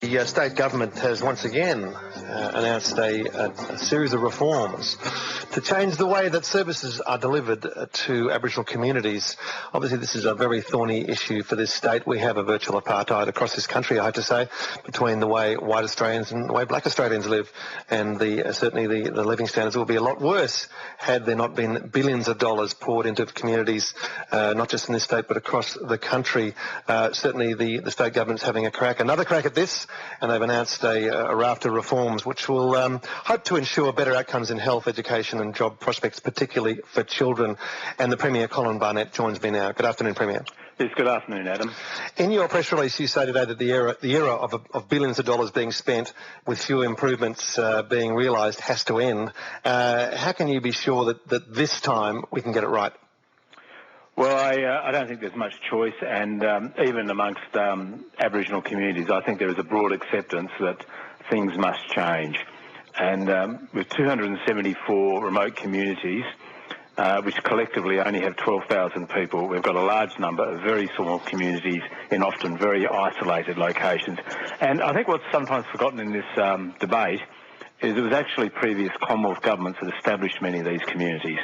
The state government has once again announced a series of reforms to change the way that services are delivered to Aboriginal communities. Obviously, this is a very thorny issue for this state. We have a virtual apartheid across this country, I have to say, between the way white Australians and the way black Australians live. And certainly the living standards will be a lot worse had there not been billions of dollars poured into communities, not just in this state but across the country. Certainly the state government's having another crack at this, and they've announced a raft of reforms which will hope to ensure better outcomes in health, education and job prospects, particularly for children. And the Premier, Colin Barnett, joins me now. Good afternoon, Premier. Yes, good afternoon, Adam. In your press release, you say today that the era of billions of dollars being spent with few improvements being realised has to end. How can you be sure that this time we can get it right? Well, I don't think there's much choice, and even amongst Aboriginal communities, I think there is a broad acceptance that things must change. And with 274 remote communities, which collectively only have 12,000 people, we've got a large number of very small communities in often very isolated locations. And I think what's sometimes forgotten in this debate is it was actually previous Commonwealth governments that established many of these communities.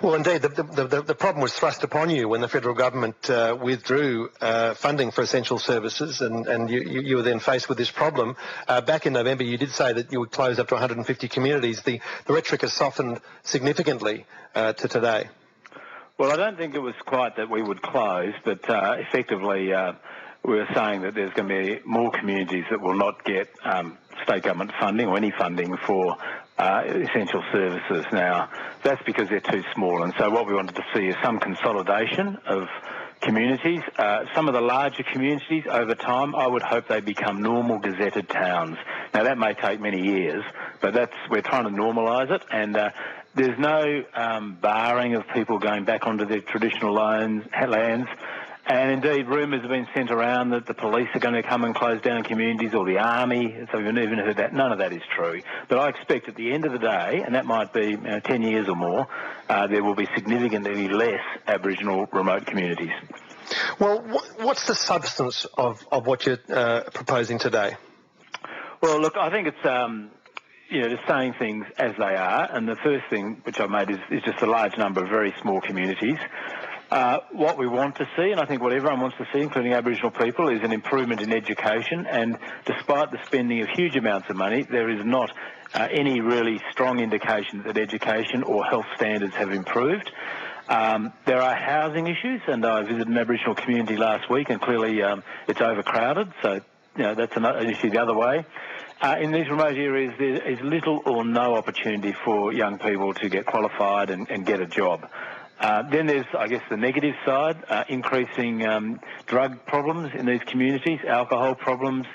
Well, indeed, the problem was thrust upon you when the federal government withdrew funding for essential services, and you were then faced with this problem. Back in November, you did say that you would close up to 150 communities. The rhetoric has softened significantly to today. Well, I don't think it was quite that we would close, but effectively we were saying that there's going to be more communities that will not get state government funding or any funding for essential services. Now, that's because they're too small, and so what we wanted to see is some consolidation of communities. Some of the larger communities, over time, I would hope they become normal gazetted towns. Now, that may take many years, but we're trying to normalise it, and there's no barring of people going back onto their traditional lands. And indeed, rumours have been sent around that the police are going to come and close down communities, or the army. So we've even heard that. None of that is true. But I expect at the end of the day, and that might be 10 years or more, there will be significantly less Aboriginal remote communities. Well, what's the substance of what you're proposing today? Well, look, I think it's just saying things as they are. And the first thing which I've made is just a large number of very small communities. What we want to see, and I think what everyone wants to see, including Aboriginal people, is an improvement in education. And despite the spending of huge amounts of money, there is not any really strong indication that education or health standards have improved. There are housing issues, and I visited an Aboriginal community last week, and clearly it's overcrowded, so that's an issue the other way. In these remote areas, there is little or no opportunity for young people to get qualified and get a job. Then there's, I guess, the negative side, increasing drug problems in these communities, alcohol problems,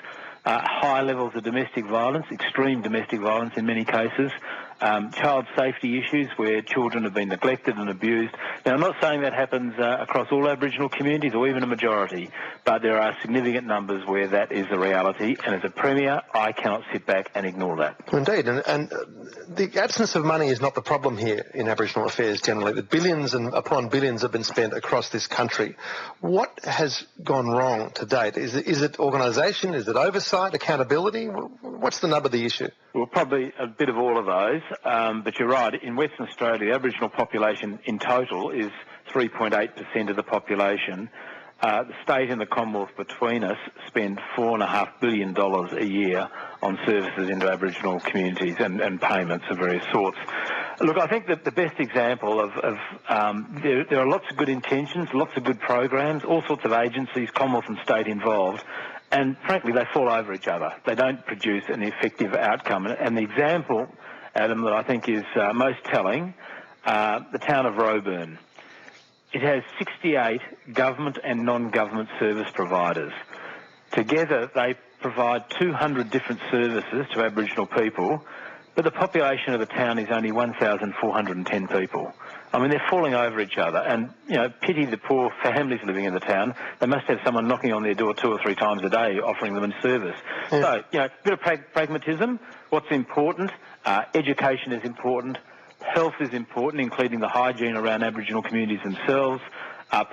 high levels of domestic violence, extreme domestic violence in many cases, child safety issues where children have been neglected and abused. Now, I'm not saying that happens across all Aboriginal communities or even a majority, but there are significant numbers where that is the reality, and as a Premier, I cannot sit back and ignore that. Indeed, and the absence of money is not the problem here in Aboriginal affairs generally. The billions and upon billions have been spent across this country. What has gone wrong to date? Is it organisation? Is it oversight, accountability? What's the nub of the issue? Well, probably a bit of all of those, but you're right. In Western Australia, the Aboriginal population in total is 3.8% of the population. The state and the Commonwealth between us spend $4.5 billion a year on services into Aboriginal communities and payments of various sorts. Look, I think that the best example of there are lots of good intentions, lots of good programs, all sorts of agencies, Commonwealth and state involved, and frankly they fall over each other. They don't produce an effective outcome. And the example, Adam, that I think is most telling, the town of Roebourne. It has 68 government and non-government service providers. Together, they provide 200 different services to Aboriginal people, but the population of the town is only 1,410 people. I mean, they're falling over each other, and, pity the poor families living in the town. They must have someone knocking on their door 2 or 3 times a day offering them a service. Yeah. So, a bit of pragmatism. What's important? Education is important. Health is important, including the hygiene around Aboriginal communities themselves.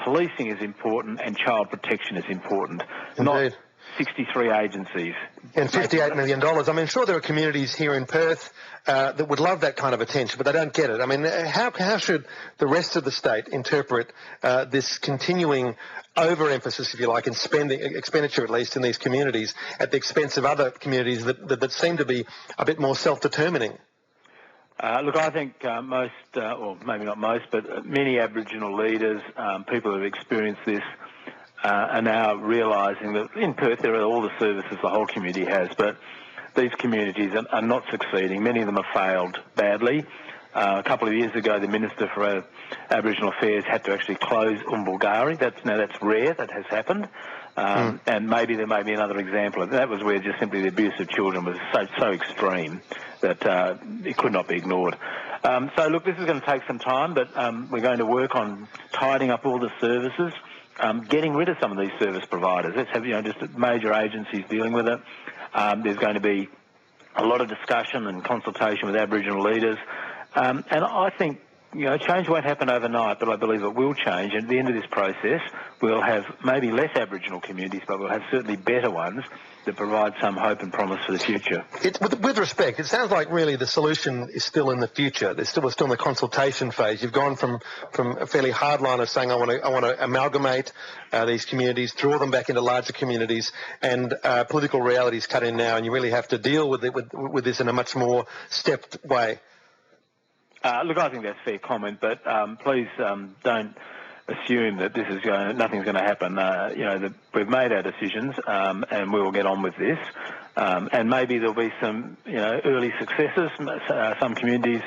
Policing is important, and child protection is important. Indeed. 63 agencies. And $58 million. I mean, sure, there are communities here in Perth that would love that kind of attention, but they don't get it. I mean, how should the rest of the state interpret this continuing overemphasis, if you like, in expenditure, at least in these communities, at the expense of other communities that seem to be a bit more self-determining? Look, I think most, or maybe not most, but many Aboriginal leaders, people who have experienced this, are now realising that in Perth there are all the services the whole community has, but these communities are not succeeding. Many of them have failed badly. A couple of years ago, the Minister for Aboriginal Affairs had to actually close Umbulgari. That's rare. That has happened. And maybe there may be another example. That was where just simply the abuse of children was so extreme that it could not be ignored. So, look, this is going to take some time, but we're going to work on tidying up all the services, getting rid of some of these service providers. Let's have, just major agencies dealing with it. There's going to be a lot of discussion and consultation with Aboriginal leaders. And I think, change won't happen overnight, but I believe it will change. And at the end of this process, we'll have maybe less Aboriginal communities, but we'll have certainly better ones that provide some hope and promise for the future. With respect, it sounds like really the solution is still in the future. We're still in the consultation phase. You've gone from a fairly hardliner saying I want to amalgamate these communities, draw them back into larger communities, and political realities cut in now, and you really have to deal with this in a much more stepped way. Look, I think that's a fair comment, but please don't assume that nothing's going to happen. We've made our decisions, and we will get on with this. And maybe there'll be some, early successes. Some communities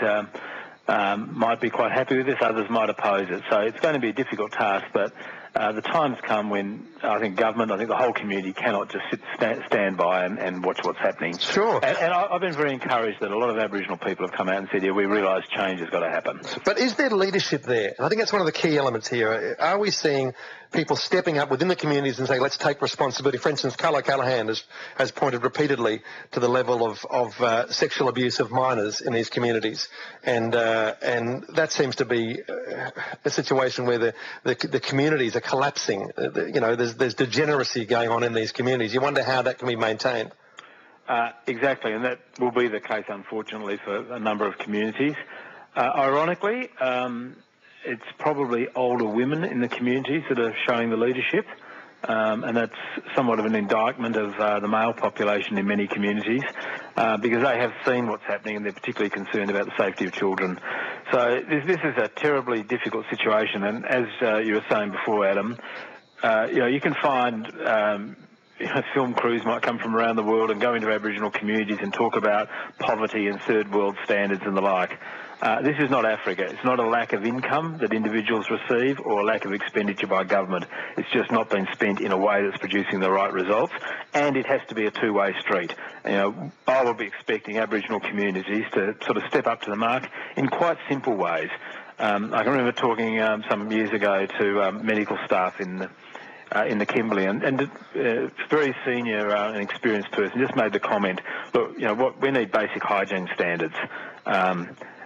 might be quite happy with this, others might oppose it. So it's going to be a difficult task, but the time's come when I think the whole community cannot just stand by and watch what's happening. Sure. And I've been very encouraged that a lot of Aboriginal people have come out and said, we realise change has got to happen. But is there leadership there? And I think that's one of the key elements here. Are we seeing people stepping up within the communities and saying, let's take responsibility? For instance, Carla Callaghan has pointed repeatedly to the level of sexual abuse of minors in these communities. And that seems to be a situation where the communities are collapsing. There's degeneracy going on in these communities. You wonder how that can be maintained. Exactly, and that will be the case, unfortunately, for a number of communities. Ironically, it's probably older women in the communities that are showing the leadership, and that's somewhat of an indictment of the male population in many communities, because they have seen what's happening and they're particularly concerned about the safety of children. So this is a terribly difficult situation, and as you were saying before, Adam, you can find film crews might come from around the world and go into Aboriginal communities and talk about poverty and third world standards and the like. This is not Africa. It's not a lack of income that individuals receive or a lack of expenditure by government. It's just not been spent in a way that's producing the right results, and it has to be a two-way street. I will be expecting Aboriginal communities to sort of step up to the mark in quite simple ways. I can remember talking some years ago to medical staff in the Kimberley, and a very senior and experienced person just made the comment, look, we need basic hygiene standards.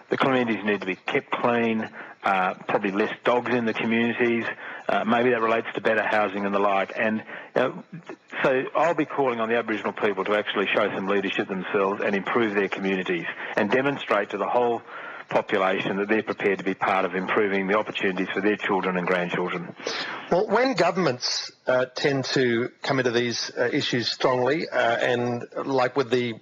The communities need to be kept clean, probably less dogs in the communities. Maybe that relates to better housing and the like. And so I'll be calling on the Aboriginal people to actually show some leadership themselves and improve their communities and demonstrate to the whole population that they're prepared to be part of improving the opportunities for their children and grandchildren. Well, when governments tend to come into these issues strongly, and like with the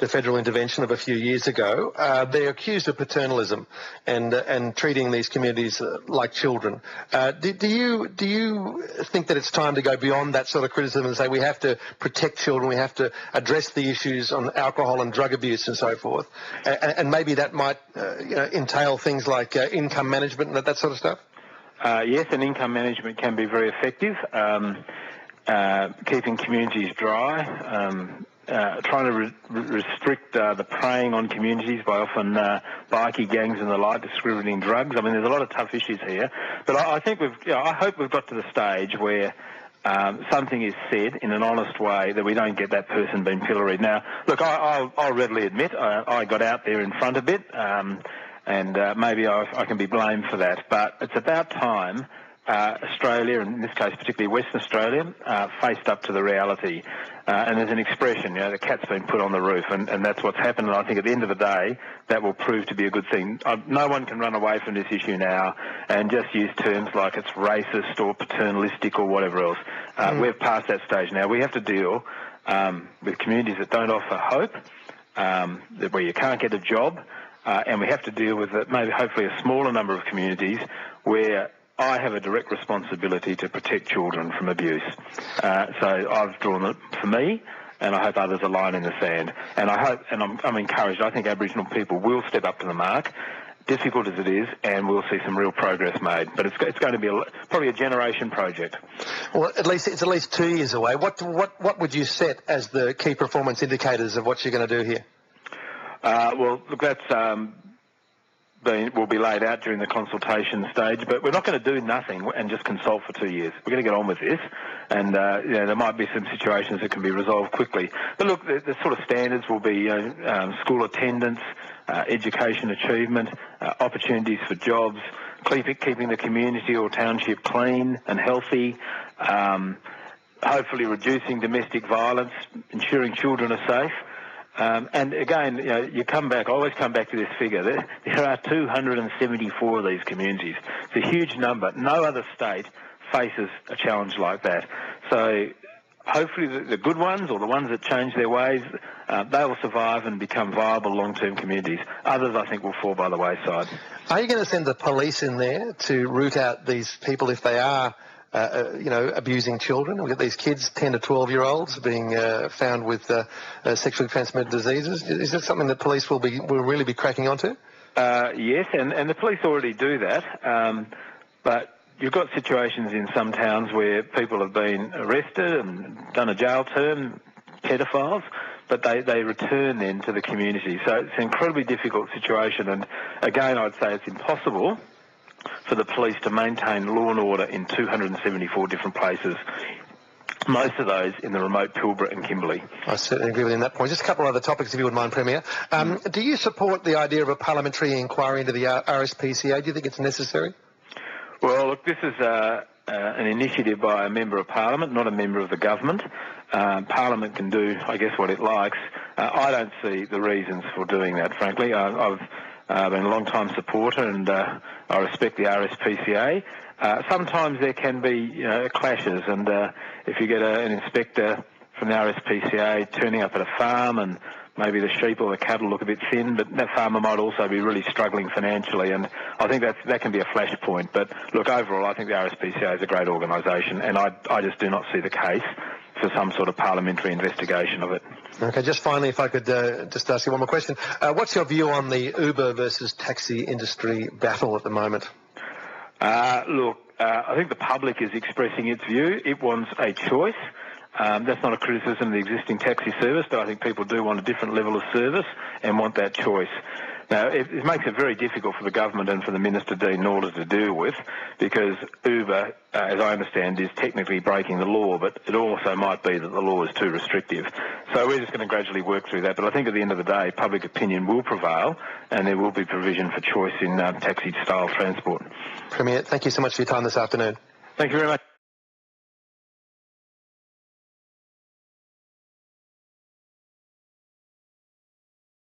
federal intervention of a few years ago, they're accused of paternalism and treating these communities like children. Do you think that it's time to go beyond that sort of criticism and say we have to protect children, we have to address the issues on alcohol and drug abuse and so forth, and maybe that might entail things like income management and that sort of stuff? Yes, and income management can be very effective. Keeping communities dry, trying to restrict the preying on communities by often bikie gangs and the like, distributing drugs. I mean, there's a lot of tough issues here. But I think I hope we've got to the stage where something is said in an honest way that we don't get that person being pilloried. Now, look, I'll readily admit I got out there in front a bit, and maybe I can be blamed for that. But it's about time Australia, and in this case particularly Western Australia, faced up to the reality. And there's an expression, the cat's been put on the roof, and that's what's happened. And I think at the end of the day, that will prove to be a good thing. No one can run away from this issue now and just use terms like it's racist or paternalistic or whatever else. We're past that stage now. We have to deal with communities that don't offer hope, where you can't get a job, and we have to deal with maybe hopefully a smaller number of communities where I have a direct responsibility to protect children from abuse. So I've drawn it for me, and I hope others are line in the sand. And I hope, and I'm encouraged, I think Aboriginal people will step up to the mark, difficult as it is, and we'll see some real progress made. But it's going to be probably a generation project. Well, it's at least 2 years away. What would you set as the key performance indicators of what you're going to do here? Well, look, that's will be laid out during the consultation stage, but we're not going to do nothing and just consult for 2 years. We're going to get on with this, and there might be some situations that can be resolved quickly. But look, the sort of standards will be school attendance, education achievement, opportunities for jobs, keeping the community or township clean and healthy, hopefully reducing domestic violence, ensuring children are safe. And again, you come back. I always come back to this figure. There are 274 of these communities. It's a huge number. No other state faces a challenge like that. So hopefully the good ones, or the ones that change their ways, they will survive and become viable long-term communities. Others, I think, will fall by the wayside. Are you going to send the police in there to root out these people if they are abusing children? We've got these kids, 10 to 12-year-olds, being found with sexually transmitted diseases. Is that something that police will really be cracking onto? Yes, and the police already do that. But you've got situations in some towns where people have been arrested and done a jail term, pedophiles, but they return then to the community. So it's an incredibly difficult situation. And again, I'd say it's impossible for the police to maintain law and order in 274 different places, most of those in the remote Pilbara and Kimberley. I certainly agree with you on that point. Just a couple of other topics, if you wouldn't mind, Premier. Do you support the idea of a parliamentary inquiry into the RSPCA? Do you think it's necessary? Well, look, this is an initiative by a member of Parliament, not a member of the government. Parliament can do, I guess, what it likes. I don't see the reasons for doing that, frankly. I've been a long-time supporter, and I respect the RSPCA. Sometimes there can be clashes, and if you get an inspector from the RSPCA turning up at a farm and maybe the sheep or the cattle look a bit thin, but that farmer might also be really struggling financially, and I think that can be a flashpoint. But look, overall, I think the RSPCA is a great organisation, and I just do not see the case for some sort of parliamentary investigation of it. Okay, just finally, if I could just ask you one more question. What's your view on the Uber versus taxi industry battle at the moment? Look, I think the public is expressing its view. It wants a choice. That's not a criticism of the existing taxi service, but I think people do want a different level of service and want that choice. Now, it makes it very difficult for the government and for the Minister Dean Norder to deal with, because Uber, as I understand, is technically breaking the law, but it also might be that the law is too restrictive. So we're just going to gradually work through that. But I think at the end of the day, public opinion will prevail, and there will be provision for choice in taxi-style transport. Premier, thank you so much for your time this afternoon. Thank you very much.